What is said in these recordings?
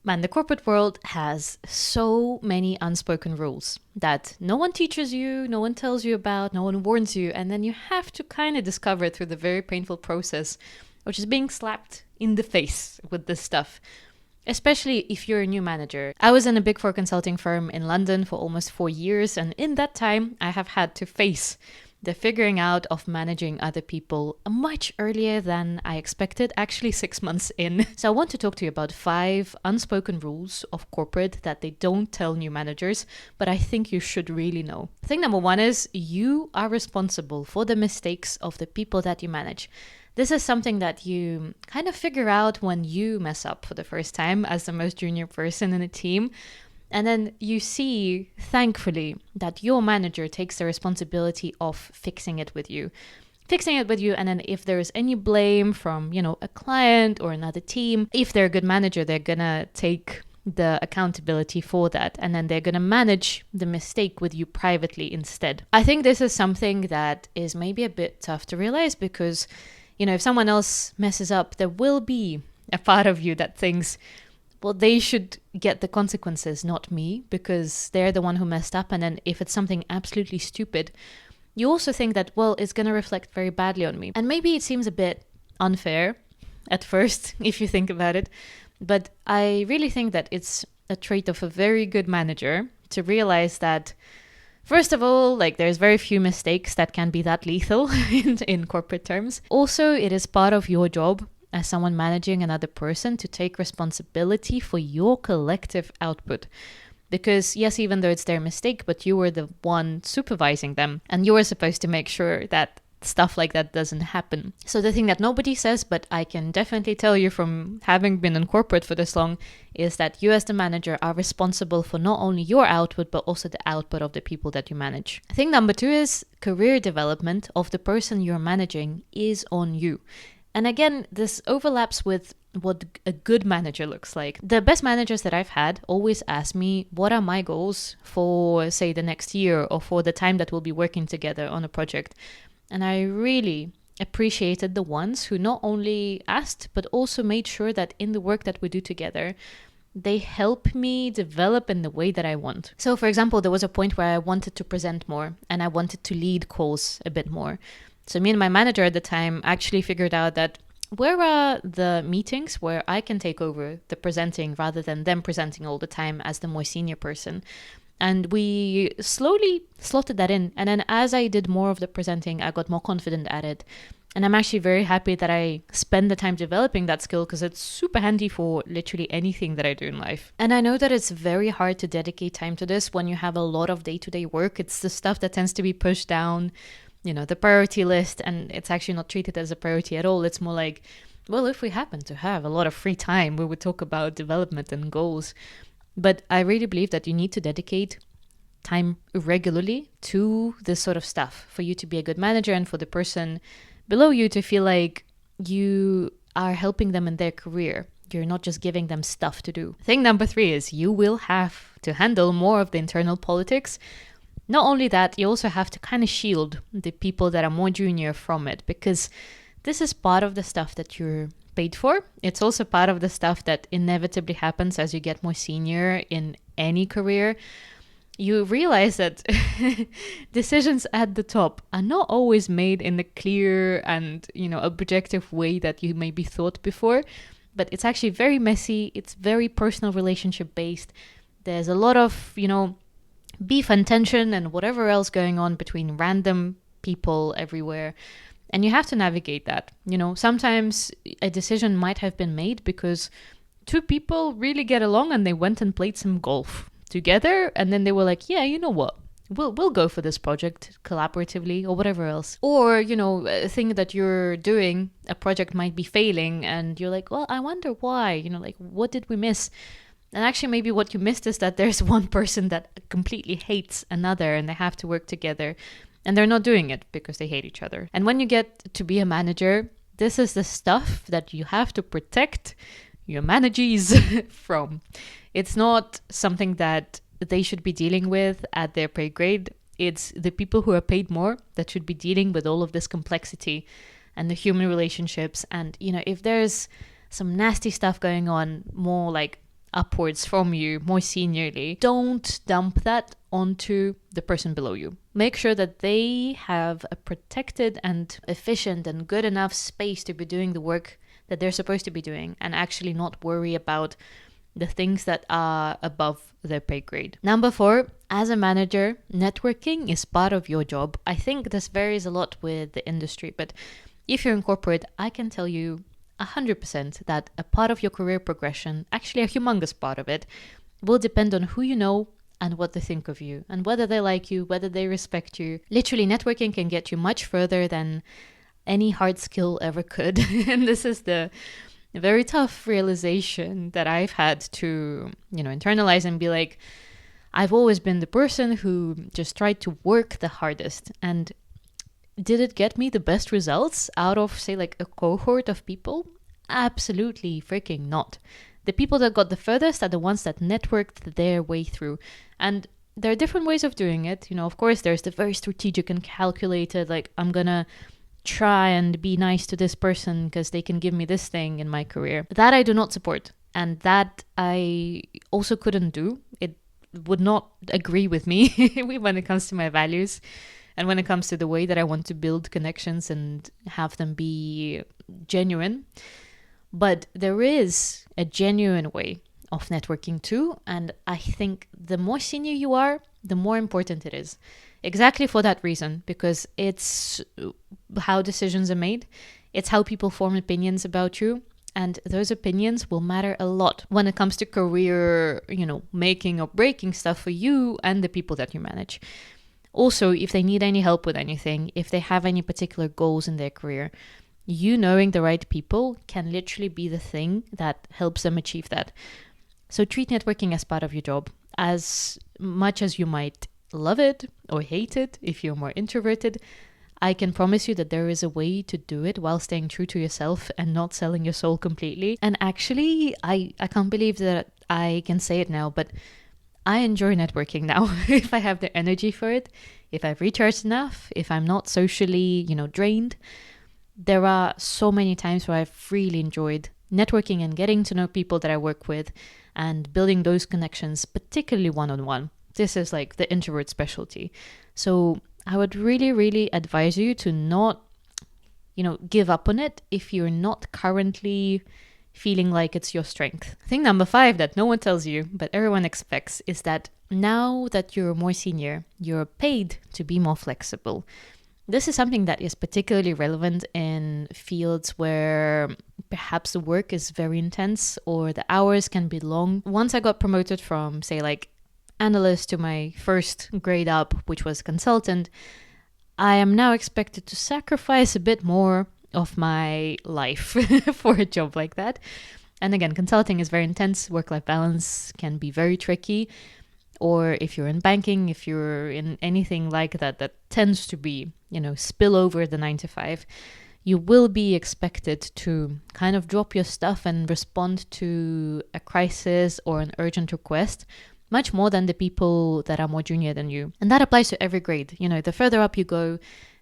Man, the corporate world has so many unspoken rules that no one teaches you, no one tells you about, no one warns you, and then you have to kind of discover it through the very painful process, which is being slapped in the face with this stuff. Especially if you're a new manager. I was in a Big Four consulting firm in London for almost 4 years, and in that time, I have had to face the figuring out of managing other people much earlier than I expected, actually 6 months in. So I want to talk to you about 5 unspoken rules of corporate that they don't tell new managers, but I think you should really know. Thing number 1 is you are responsible for the mistakes of the people that you manage. This is something that you kind of figure out when you mess up for the first time as the most junior person in a team. And then you see, thankfully, that your manager takes the responsibility of fixing it with you. And then if there's any blame from, a client or another team, if they're a good manager, they're gonna take the accountability for that. And then they're gonna manage the mistake with you privately instead. I think this is something that is maybe a bit tough to realize because, if someone else messes up, there will be a part of you that thinks, well, they should get the consequences, not me, because they're the one who messed up. And then if it's something absolutely stupid, you also think that, well, it's going to reflect very badly on me. And maybe it seems a bit unfair at first, if you think about it. But I really think that it's a trait of a very good manager to realize that, first of all, there's very few mistakes that can be that lethal in corporate terms. Also, it is part of your job as someone managing another person to take responsibility for your collective output. Because yes, even though it's their mistake, but you were the one supervising them and you were supposed to make sure that stuff like that doesn't happen. So the thing that nobody says, but I can definitely tell you from having been in corporate for this long, is that you as the manager are responsible for not only your output, but also the output of the people that you manage. Thing number 2 is career development of the person you're managing is on you. And again, this overlaps with what a good manager looks like. The best managers that I've had always ask me, what are my goals for, say, the next year or for the time that we'll be working together on a project? And I really appreciated the ones who not only asked, but also made sure that in the work that we do together, they help me develop in the way that I want. So, for example, there was a point where I wanted to present more and I wanted to lead calls a bit more. So me and my manager at the time actually figured out that where are the meetings where I can take over the presenting rather than them presenting all the time as the more senior person. And we slowly slotted that in. And then as I did more of the presenting, I got more confident at it. And I'm actually very happy that I spend the time developing that skill because it's super handy for literally anything that I do in life. And I know that it's very hard to dedicate time to this when you have a lot of day-to-day work. It's the stuff that tends to be pushed down, the priority list, and it's actually not treated as a priority at all. It's more like, well, if we happen to have a lot of free time, we would talk about development and goals. But I really believe that you need to dedicate time regularly to this sort of stuff for you to be a good manager and for the person below you to feel like you are helping them in their career. You're not just giving them stuff to do. Thing number 3 is you will have to handle more of the internal politics. Not only that, you also have to kind of shield the people that are more junior from it, because this is part of the stuff that you're paid for. It's also part of the stuff that inevitably happens as you get more senior in any career. You realize that decisions at the top are not always made in the clear and, objective way that you maybe thought before, but it's actually very messy. It's very personal relationship based. There's a lot of, beef and tension and whatever else going on between random people everywhere. And you have to navigate that. Sometimes a decision might have been made because 2 people really get along and they went and played some golf together. And then they were like, yeah, you know what? We'll go for this project collaboratively or whatever else. Or, a thing that you're doing, a project might be failing and you're like, well, I wonder why, what did we miss? And actually, maybe what you missed is that there's one person that completely hates another and they have to work together and they're not doing it because they hate each other. And when you get to be a manager, this is the stuff that you have to protect your managees from. It's not something that they should be dealing with at their pay grade. It's the people who are paid more that should be dealing with all of this complexity and the human relationships. And, if there's some nasty stuff going on, more like upwards from you more seniorly, don't dump that onto the person below you. Make sure that they have a protected and efficient and good enough space to be doing the work that they're supposed to be doing, and actually not worry about the things that are above their pay grade. Number 4, as a manager, networking is part of your job. I think this varies a lot with the industry, but if you're in corporate, I can tell you 100% that a part of your career progression, actually a humongous part of it, will depend on who you know and what they think of you, and whether they like you, whether they respect you. Literally, networking can get you much further than any hard skill ever could. And this is the very tough realization that I've had to, internalize and be like, I've always been the person who just tried to work the hardest. And did it get me the best results out of, say, like a cohort of people? Absolutely freaking not. The people that got the furthest are the ones that networked their way through. And there are different ways of doing it. Of course, there's the very strategic and calculated, like, I'm gonna try and be nice to this person because they can give me this thing in my career. That I do not support. And that I also couldn't do. It would not agree with me when it comes to my values and when it comes to the way that I want to build connections and have them be genuine. But there is a genuine way of networking too. And I think the more senior you are, the more important it is. Exactly for that reason, because it's how decisions are made. It's how people form opinions about you. And those opinions will matter a lot when it comes to career, making or breaking stuff for you and the people that you manage. Also, if they need any help with anything, if they have any particular goals in their career, you knowing the right people can literally be the thing that helps them achieve that. So treat networking as part of your job. As much as you might love it or hate it, if you're more introverted, I can promise you that there is a way to do it while staying true to yourself and not selling your soul completely. And actually, I can't believe that I can say it now, but I enjoy networking now. If I have the energy for it, if I've recharged enough, if I'm not socially, drained. There are so many times where I've really enjoyed networking and getting to know people that I work with and building those connections, particularly one-on-one. This is like the introvert specialty. So I would really, really advise you to not, give up on it if you're not currently feeling like it's your strength. Thing number 5 that no one tells you, but everyone expects, is that now that you're more senior, you're paid to be more flexible. This is something that is particularly relevant in fields where perhaps the work is very intense or the hours can be long. Once I got promoted from, say, like analyst to my first grade up, which was consultant, I am now expected to sacrifice a bit more of my life for a job like that. And again, consulting is very intense. Work-life balance can be very tricky. Or if you're in banking, if you're in anything like that, that tends to be, spill over the 9 to 5, you will be expected to kind of drop your stuff and respond to a crisis or an urgent request much more than the people that are more junior than you. And that applies to every grade. The further up you go,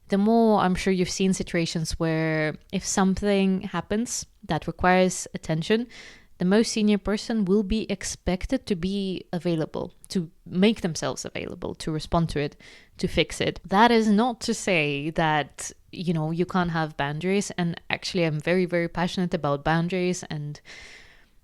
the more I'm sure you've seen situations where if something happens that requires attention, the most senior person will be expected to be available, to make themselves available, to respond to it, to fix it. That is not to say that, you can't have boundaries. And actually, I'm very, very passionate about boundaries and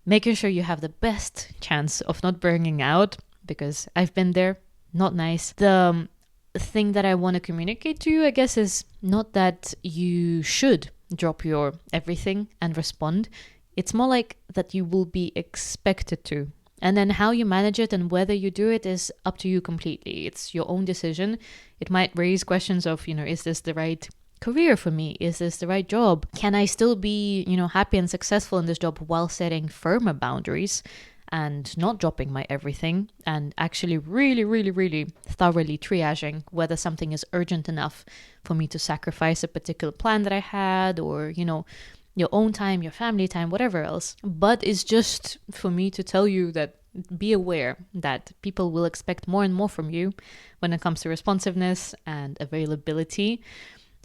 making sure you have the best chance of not burning out, because I've been there. Not nice. The thing that I want to communicate to you, I guess, is not that you should drop your everything and respond. It's more like that you will be expected to. And then how you manage it and whether you do it is up to you completely. It's your own decision. It might raise questions of, is this the right career for me? Is this the right job? Can I still be, happy and successful in this job while setting firmer boundaries and not dropping my everything, and actually really, really, really thoroughly triaging whether something is urgent enough for me to sacrifice a particular plan that I had, or, your own time, your family time, whatever else. But it's just for me to tell you that be aware that people will expect more and more from you when it comes to responsiveness and availability.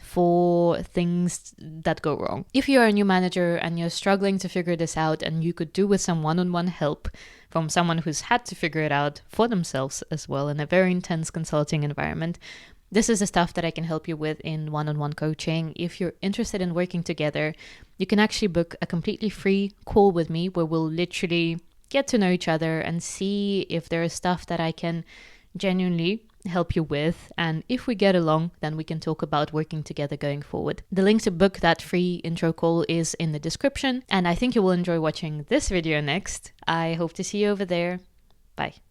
for things that go wrong. If you are a new manager and you're struggling to figure this out, and you could do with some one-on-one help from someone who's had to figure it out for themselves as well in a very intense consulting environment, this is the stuff that I can help you with in one-on-one coaching. If you're interested in working together, you can actually book a completely free call with me where we'll literally get to know each other and see if there is stuff that I can genuinely help you with. And if we get along, then we can talk about working together going forward. The link to book that free intro call is in the description. And I think you will enjoy watching this video next. I hope to see you over there. Bye.